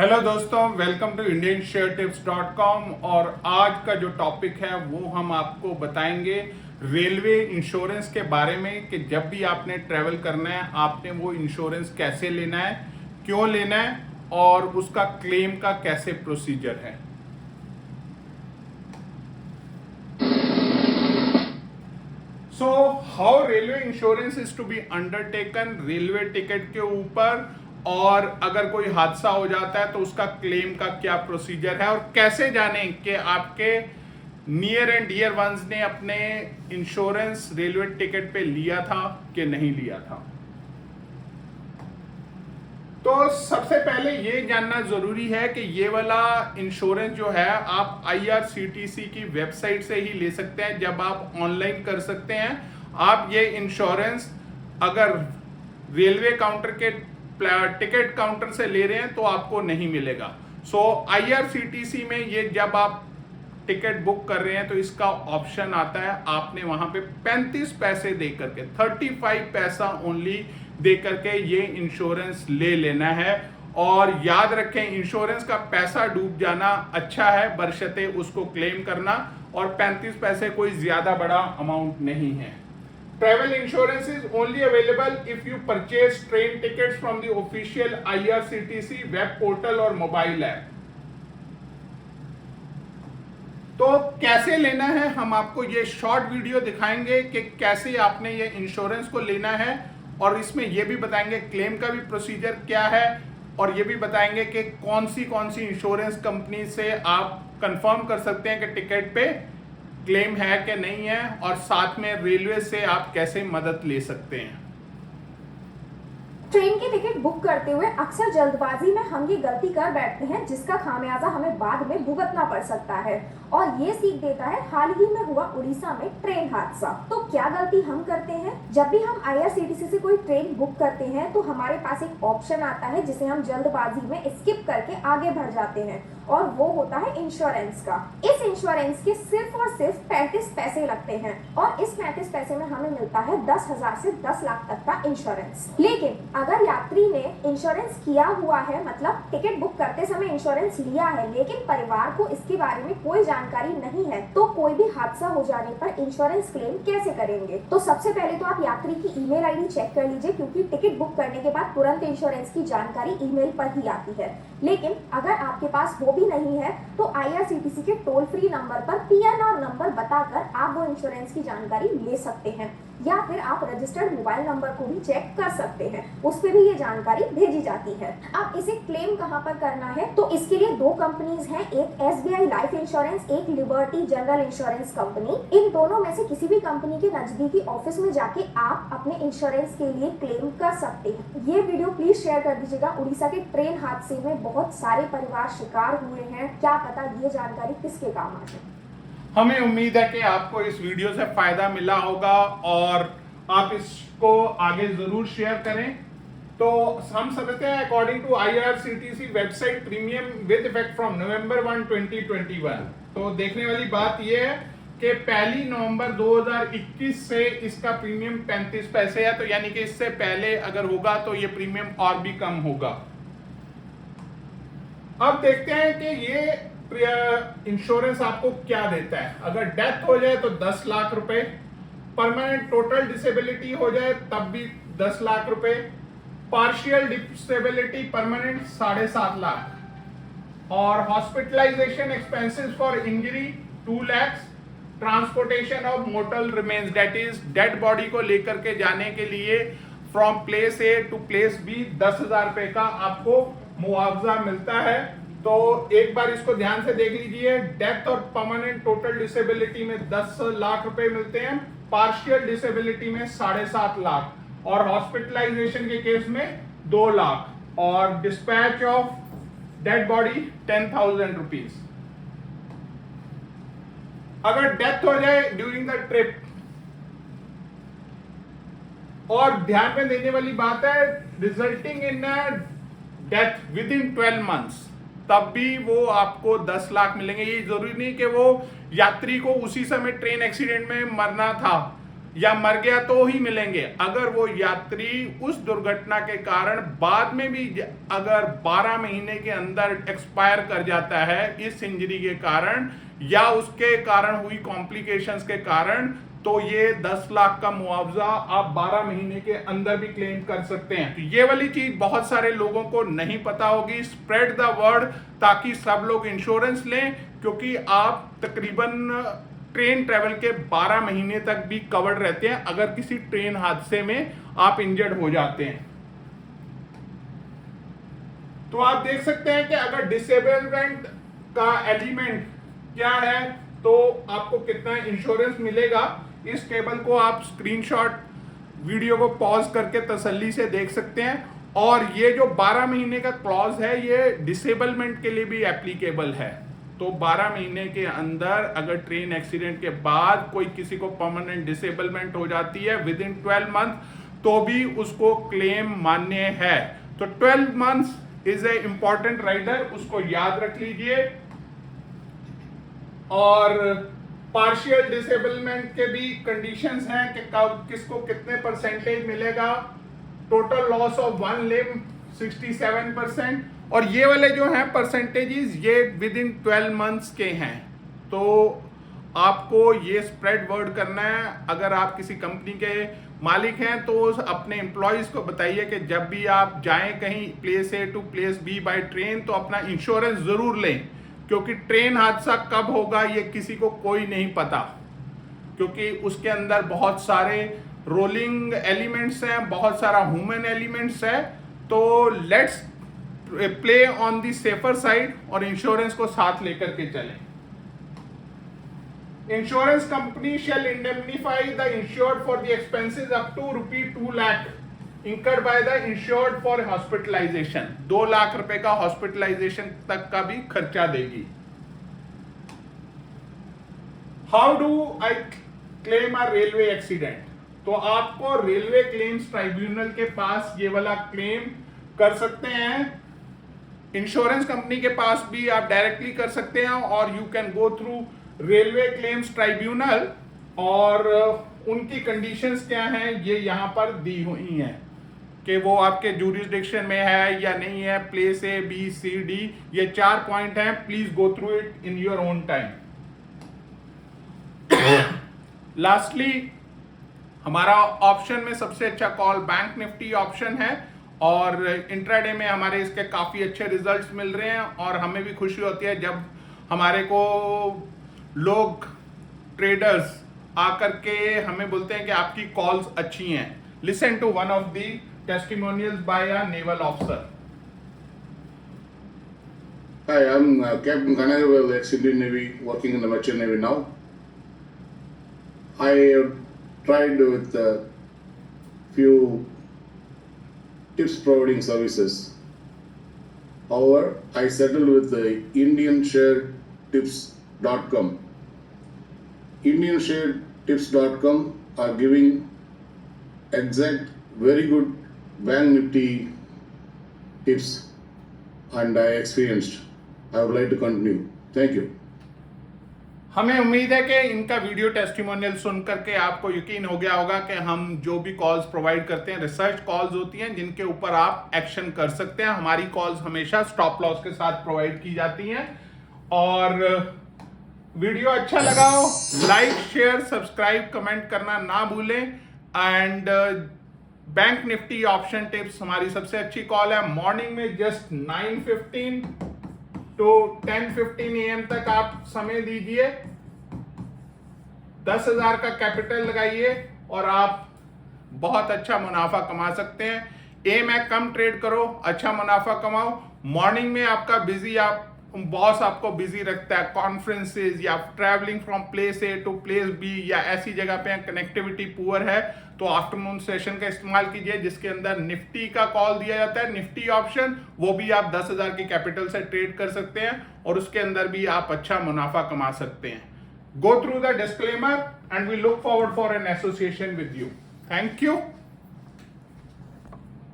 Hello दोस्तों, welcome to indiansharetips.com। और आज का जो टॉपिक है वो हम आपको बताएंगे रेलवे इंश्योरेंस के बारे में कि जब भी आपने ट्रैवल करना है आपने वो इंश्योरेंस कैसे लेना है, क्यों लेना है और उसका क्लेम का कैसे प्रोसीजर है। So how railway insurance is to be undertaken railway ticket के ऊपर, और अगर कोई हादसा हो जाता है तो उसका क्लेम का क्या प्रोसीजर है, और कैसे जाने कि आपके नियर एंड डियर वंस ने अपने इंश्योरेंस रेलवे टिकट पे लिया था कि नहीं लिया था। तो सबसे पहले ये जानना जरूरी है कि ये वाला इंश्योरेंस जो है आप IRCTC की वेबसाइट से ही ले सकते हैं। जब आप ऑनलाइन कर सकते हैं आप ये इंश्योरेंस, अगर रेलवे काउंटर के टिकट काउंटर से ले रहे हैं तो आपको नहीं मिलेगा। सो IRCTC में ये जब आप टिकट बुक कर रहे हैं तो इसका ऑप्शन आता है, आपने वहां पे 35 पैसे दे करके 35 पैसा ओनली दे करके ये इंश्योरेंस ले लेना है। और याद रखें, इंश्योरेंस का पैसा डूब जाना अच्छा है बशर्ते उसको क्लेम करना, और 35 पैसे कोई ज्यादा बड़ा अमाउंट नहीं है। Travel insurance is only available if you purchase train tickets from the official IRCTC web portal और मोबाइल ऐप। तो कैसे लेना है, हम आपको ये शॉर्ट वीडियो दिखाएंगे कि कैसे आपने ये इंश्योरेंस को लेना है, और इसमें ये भी बताएंगे क्लेम का भी प्रोसीजर क्या है, और ये भी बताएंगे कि कौन सी इंश्योरेंस कंपनी से आप कंफर्म कर सकते हैं कि टिकट पे क्लेम है कि नहीं है, और साथ में रेलवे से आप कैसे मदद ले सकते हैं। ट्रेन की टिकट बुक करते हुए अक्सर जल्दबाजी में हम ये गलती कर बैठते हैं जिसका खामियाजा हमें बाद में भुगतना पड़ सकता है, और ये सीख देता है हाल ही में हुआ उड़ीसा में ट्रेन हादसा। तो क्या गलती हम करते हैं, जब भी हम IRCTC से कोई ट्रेन बुक करते हैं तो हमारे पास एक ऑप्शन आता है जिसे हम जल्दबाजी में स्किप करके आगे बढ़ जाते हैं, और वो होता है इंश्योरेंस का। इस इंश्योरेंस के सिर्फ और सिर्फ 35 पैसे लगते हैं, और इस 35 पैसे में हमें मिलता है 10,000 से 10 लाख तक का इंश्योरेंस। लेकिन अगर यात्री ने इंश्योरेंस किया हुआ है, मतलब टिकट बुक करते समय इंश्योरेंस लिया है, लेकिन परिवार को इसके बारे में कोई जानकारी नहीं है, तो कोई भी हादसा हो जाने पर इंश्योरेंस क्लेम कैसे करेंगे। तो सबसे पहले तो आप यात्री की ईमेल ID चेक कर लीजिए, क्योंकि टिकट बुक करने के बाद तुरंत इंश्योरेंस की जानकारी ईमेल पर ही आती है। लेकिन अगर आपके पास वो भी नहीं है तो IRCTC के टोल फ्री नंबर पर PNR नंबर बताकर आप वो इंश्योरेंस की जानकारी ले सकते हैं, या फिर आप रजिस्टर्ड मोबाइल नंबर को भी चेक कर सकते हैं, उस पर भी ये जानकारी भेजी जाती है। अब इसे क्लेम कहां पर करना है, तो इसके लिए दो कंपनीज हैं, एक SBI लाइफ इंश्योरेंस, एक लिबर्टी जनरल इंश्योरेंस कंपनी। इन दोनों में से किसी भी कंपनी के नजदीकी ऑफिस में जाके आप अपने इंश्योरेंस के लिए क्लेम कर सकते हैं। ये वीडियो प्लीज शेयर कर दीजिएगा। उड़ीसा के ट्रेन हादसे में बहुत सारे परिवार शिकार हुए हैं, क्या पता ये जानकारी किसके काम आ जाए। हमें उम्मीद है कि आपको इस वीडियो से फायदा मिला होगा और आप इसको आगे जरूर शेयर करें। तो हम समझते हैं according to IRCTC website premium with effect from November 1, 2021। तो देखने वाली बात यह है कि 1 नवंबर 2021 से इसका प्रीमियम 35 पैसे है। तो यानी कि इससे पहले अगर होगा तो ये प्रीमियम और भी कम होगा। अब देखते हैं कि ये इंश्योरेंस आपको क्या देता है। अगर डेथ हो जाए तो 10 लाख रुपए, परमानेंट टोटल डिसेबिलिटी हो जाए तब भी 10 लाख रुपए, पार्शियल डिसेबिलिटी परमानेंट 7.5 लाख, और hospitalisation expenses for injury 2 lakh, transportation of mortal remains that is dead body को लेकर के जाने के लिए from place A to place B 10,000 रुपए का आपको मुआवजा मिलता है। तो एक बार इसको ध्यान से देख लीजिए। डेथ और परमानेंट टोटल डिसेबिलिटी में 10 लाख रुपए मिलते हैं, पार्शियल डिसेबिलिटी में 7.5 लाख, और हॉस्पिटलाइजेशन के केस में 2 लाख, और dispatch of dead body 10,000 rupees. अगर डेथ हो जाए ड्यूरिंग द ट्रिप, और ध्यान में देने वाली बात है resulting in death with in 12 months, तब भी वो आपको 10 लाख मिलेंगे। ये जरूरी नहीं कि वो यात्री को उसी समय ट्रेन एक्सीडेंट में मरना था, या मर गया तो ही मिलेंगे। अगर वो यात्री उस दुर्घटना के कारण बाद में भी अगर 12 महीने के अंदर एक्सपायर कर जाता है इस इंजरी के कारण या उसके कारण हुई कॉम्प्लिकेशंस के कारण, तो ये 10 लाख का मुआवजा आप 12 महीने के अंदर भी क्लेम कर सकते हैं। तो ये वाली चीज बहुत सारे लोगों को नहीं पता होगी। स्प्रेड द वर्ड ताकि सब लोग इंश्योरेंस लें, क्योंकि आप तकरीबन ट्रेन ट्रेवल के 12 महीने तक भी कवर्ड रहते हैं अगर किसी ट्रेन हादसे में आप इंजर्ड हो जाते हैं। तो आप देख सकते हैं कि अगर डिसेबलमेंट का एलिमेंट क्या है तो आपको कितना इंश्योरेंस मिलेगा। इस टेबल को आप स्क्रीनशॉट वीडियो को पॉज करके तसल्ली से देख सकते हैं। और ये जो 12 महीने का क्लॉज है ये डिसेबलमेंट के लिए भी एप्लीकेबल है। तो 12 महीने के अंदर अगर ट्रेन एक्सीडेंट के बाद कोई किसी को परमानेंट डिसेबलमेंट हो जाती है विद इन 12 मंथ तो भी उसको क्लेम मान्य है। तो 12 months is a important rider, उसको याद रख लीजिए। और पार्शियल डिसेबलमेंट के भी कंडीशंस हैं कि कब किसको कितने परसेंटेज मिलेगा। Total loss of one limb 67%। और ये वाले जो हैं परसेंटेजेस ये विद इन 12 मंथ्स के हैं। तो आपको ये स्प्रेड वर्ड करना है। अगर आप किसी कंपनी के मालिक हैं तो अपने एम्प्लॉयज को बताइए कि जब भी आप जाएं कहीं place A to place B by train तो अपना इंश्योरेंस जरूर लें, क्योंकि ट्रेन हादसा कब होगा ये किसी को कोई नहीं पता, क्योंकि उसके अंदर बहुत सारे रोलिंग एलिमेंट्स हैं, बहुत सारा ह्यूमन एलिमेंट्स है। तो let's play on the safer side और इंश्योरेंस को साथ लेकर के चलें। Insurance company shall indemnify the insured for the expenses up to ₹2 lakh incurred by the insured for hospitalization। 2 lakh रुपए का हॉस्पिटलाइजेशन तक का भी खर्चा देगी। How do I claim a railway accident? तो आपको रेलवे क्लेम्स ट्राइब्यूनल के पास ये वाला क्लेम कर सकते हैं। इंश्योरेंस कंपनी के पास भी आप डायरेक्टली कर सकते हैं और you can go through railway claims tribunal. और उनकी कंडीशंस क्या हैं ये यहाँ पर दी हुई हैं कि वो आपके जूरिसडिक्शन में है या नहीं है। Place A B C D ये 4 पॉइंट हैं। Please go through it in your own time. Lastly हमारा ऑप्शन में सबसे अच्छा कॉल बैंक निफ्टी ऑप्शन है और इंट्राडे में हमारे इसके काफ़ी अच्छे रिजल्ट्स मिल रहे हैं। और हमें भी खुशी होती है जब हमारे को लोग ट्रेडर्स आकर के हमें बोलते हैं कि आपकी कॉल्स अच्छी हैं। Listen to one of the testimonials by a naval officer. Hi, I'm Captain Kanagawal, ex-Indian Navy, working in the Merchant Navy now. I tried with a few tips providing services. However, I settled with the IndianShareTips.com. IndianShareTips.com are giving exact, very good bank nifty tips, and I experienced. I would like to continue. Thank you. हमें उम्मीद है कि इनका video testimonial सुन करके आपको यकीन हो गया होगा कि हम जो भी कॉल्स प्रोवाइड करते हैं रिसर्च कॉल्स होती हैं जिनके ऊपर आप एक्शन कर सकते हैं। हमारी कॉल्स हमेशा स्टॉप लॉस के साथ प्रोवाइड की जाती हैं। और वीडियो अच्छा लगा हो लाइक शेयर सब्सक्राइब कमेंट करना ना भूलें। And bank Nifty option tips हमारी सबसे अच्छी कॉल है। मॉर्निंग में जस्ट 9:15 to 10:15 AM तक आप समय दीजिए। 10,000 का कैपिटल लगाइए और आप बहुत अच्छा मुनाफा कमा सकते हैं। एम है कम ट्रेड करो, अच्छा मुनाफा कमाओ। मॉर्निंग में आपका बिजी बॉस आपको बिजी रखता है, कॉन्फ्रेंसेज या travelling from place A to place B या ऐसी जगह पे कनेक्टिविटी पुअर है, तो आफ्टरनून सेशन का इस्तेमाल कीजिए जिसके अंदर निफ्टी का कॉल दिया जाता है, निफ्टी ऑप्शन। वो भी आप 10,000 की कैपिटल से ट्रेड कर सकते हैं और उसके अंदर भी आप अच्छा मुनाफा कमा सकते हैं। Go through the disclaimer and we look forward for an association with you. Thank you.